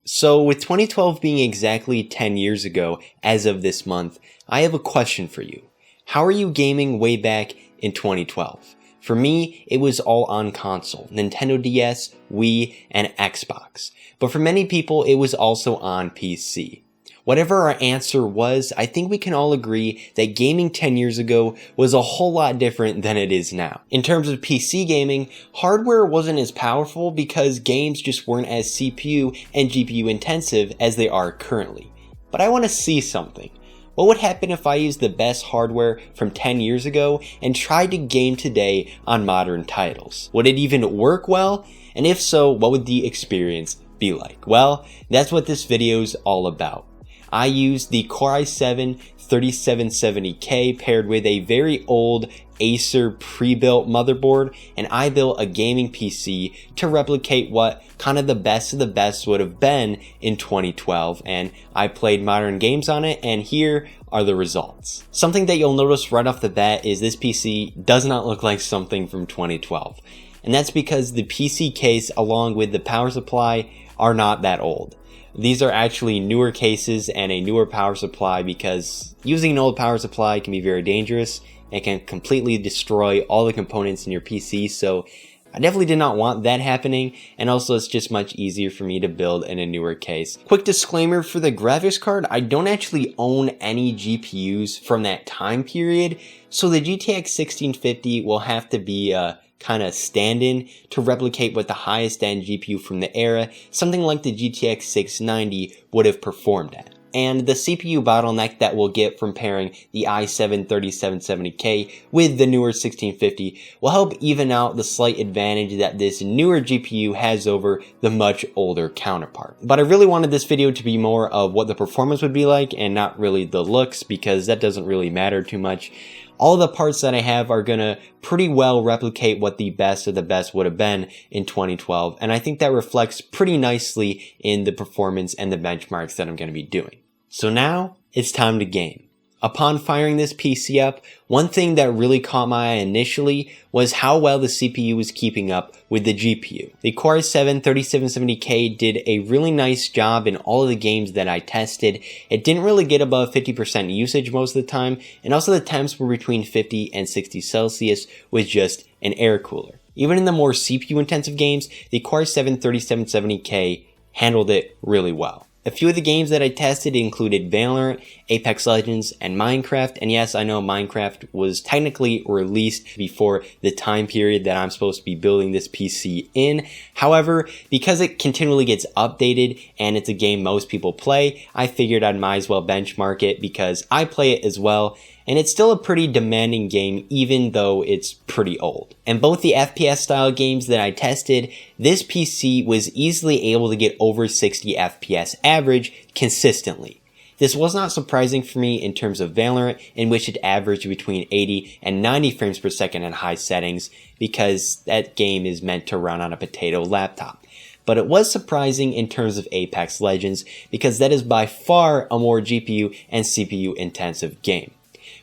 So with 2012 being exactly 10 years ago as of this month, I have a question for you. How are you gaming way back in 2012? For me, it was all on console, Nintendo DS, Wii, and Xbox. But for many people, it was also on PC. Whatever our answer was, I think we can all agree that gaming 10 years ago was a whole lot different than it is now. In terms of PC gaming, hardware wasn't as powerful because games just weren't as CPU and GPU intensive as they are currently. But I want to see something. What would happen if I used the best hardware from 10 years ago and tried to game today on modern titles? Would it even work well? And if so, what would the experience be like? Well, that's what this video is all about. I used the Core i7 3770K paired with a very old Acer pre-built motherboard, and I built a gaming PC to replicate what kind of the best of the best would have been in 2012, and I played modern games on it, and here are the results. Something that you'll notice right off the bat is this PC does not look like something from 2012, and that's because the PC case along with the power supply are not that old. These are actually newer cases and a newer power supply because using an old power supply can be very dangerous and can completely destroy all the components in your PC, so I definitely did not want that happening, and also it's just much easier for me to build in a newer case. Quick disclaimer for the graphics card, I don't actually own any GPUs from that time period, so the GTX 1650 will have to be a kind of stand-in to replicate what the highest end GPU from the era, something like the GTX 690, would have performed at. And the CPU bottleneck that we'll get from pairing the i7 3770K with the newer 1650 will help even out the slight advantage that this newer GPU has over the much older counterpart. But I really wanted this video to be more of what the performance would be like and not really the looks, because that doesn't really matter too much. All the parts that I have are gonna pretty well replicate what the best of the best would have been in 2012, and I think that reflects pretty nicely in the performance and the benchmarks that I'm gonna be doing. So now, it's time to game. Upon firing this PC up, one thing that really caught my eye initially was how well the CPU was keeping up with the GPU. The Core i7 3770K did a really nice job in all of the games that I tested. It didn't really get above 50% usage most of the time, and also the temps were between 50 and 60 Celsius with just an air cooler. Even in the more CPU intensive games, the Core i7 3770K handled it really well. A few of the games that I tested included Valorant, Apex Legends, and Minecraft, and yes, I know Minecraft was technically released before the time period that I'm supposed to be building this PC in. However, because it continually gets updated and it's a game most people play, I figured I might as well benchmark it because I play it as well, and it's still a pretty demanding game even though it's pretty old. And both the FPS style games that I tested, this PC was easily able to get over 60 FPS average consistently. This was not surprising for me in terms of Valorant, in which it averaged between 80 and 90 frames per second in high settings, because that game is meant to run on a potato laptop. But it was surprising in terms of Apex Legends, because that is by far a more GPU and CPU intensive game.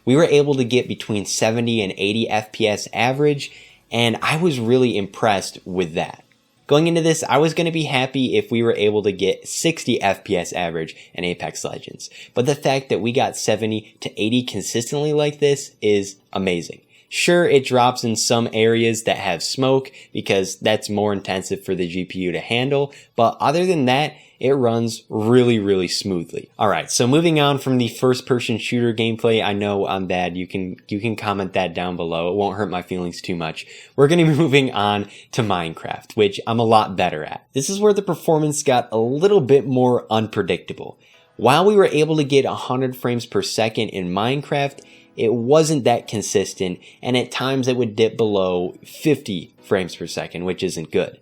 We were able to get between 70 and 80 FPS average, and I was really impressed with that. Going into this, I was going to be happy if we were able to get 60 FPS average in Apex Legends, but the fact that we got 70 to 80 consistently like this is amazing. Sure, it drops in some areas that have smoke because that's more intensive for the GPU to handle, but other than that, it runs really smoothly. Alright, so moving on from the first person shooter gameplay, I know I'm bad, you can comment that down below, it won't hurt my feelings too much. We're gonna be moving on to Minecraft, which I'm a lot better at. This is where the performance got a little bit more unpredictable. While we were able to get 100 frames per second in Minecraft, it wasn't that consistent, and at times it would dip below 50 frames per second, which isn't good.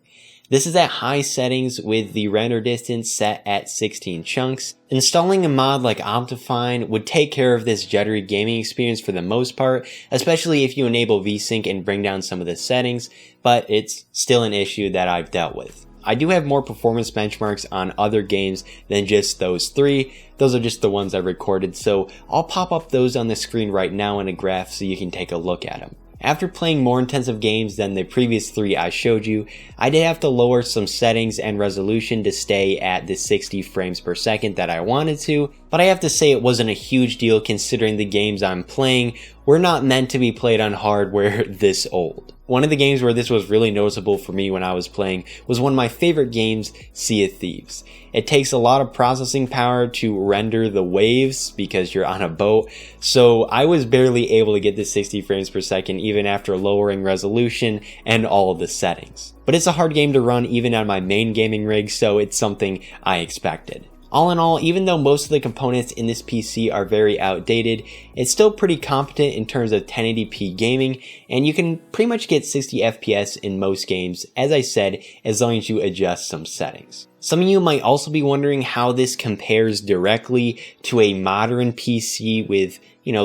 This is at high settings with the render distance set at 16 chunks. Installing a mod like Optifine would take care of this jittery gaming experience for the most part, especially if you enable VSync and bring down some of the settings, but it's still an issue that I've dealt with. I do have more performance benchmarks on other games than just those three. Those are just the ones I recorded, so I'll pop up those on the screen right now in a graph so you can take a look at them. After playing more intensive games than the previous 3 I showed you, I did have to lower some settings and resolution to stay at the 60 frames per second that I wanted to, but I have to say it wasn't a huge deal considering the games I'm playing were not meant to be played on hardware this old. One of the games where this was really noticeable for me when I was playing was one of my favorite games, Sea of Thieves. It takes a lot of processing power to render the waves because you're on a boat, so I was barely able to get to 60 frames per second even after lowering resolution and all of the settings. But it's a hard game to run even on my main gaming rig, so it's something I expected. All in all, even though most of the components in this PC are very outdated, it's still pretty competent in terms of 1080p gaming, and you can pretty much get 60 FPS in most games, as I said, as long as you adjust some settings. Some of you might also be wondering how this compares directly to a modern PC with,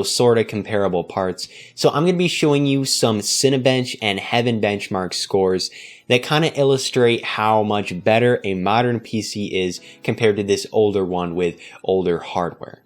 sort of comparable parts. So I'm going to be showing you some Cinebench and Heaven benchmark scores that kind of illustrate how much better a modern PC is compared to this older one with older hardware.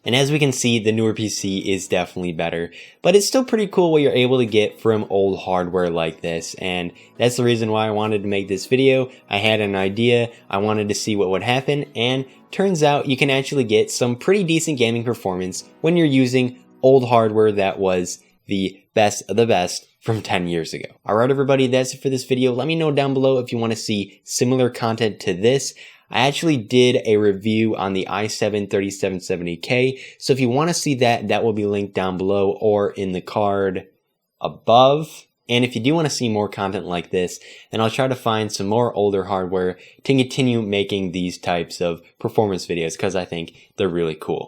And as we can see, the newer PC is definitely better, but it's still pretty cool what you're able to get from old hardware like this, and that's the reason why I wanted to make this video. I had an idea, I wanted to see what would happen, and turns out you can actually get some pretty decent gaming performance when you're using old hardware that was the best of the best from 10 years ago. Alright everybody, that's it for this video. Let me know down below if you want to see similar content to this. I actually did a review on the i7-3770K, so if you want to see that, that will be linked down below or in the card above. And if you do want to see more content like this, then I'll try to find some more older hardware to continue making these types of performance videos because I think they're really cool.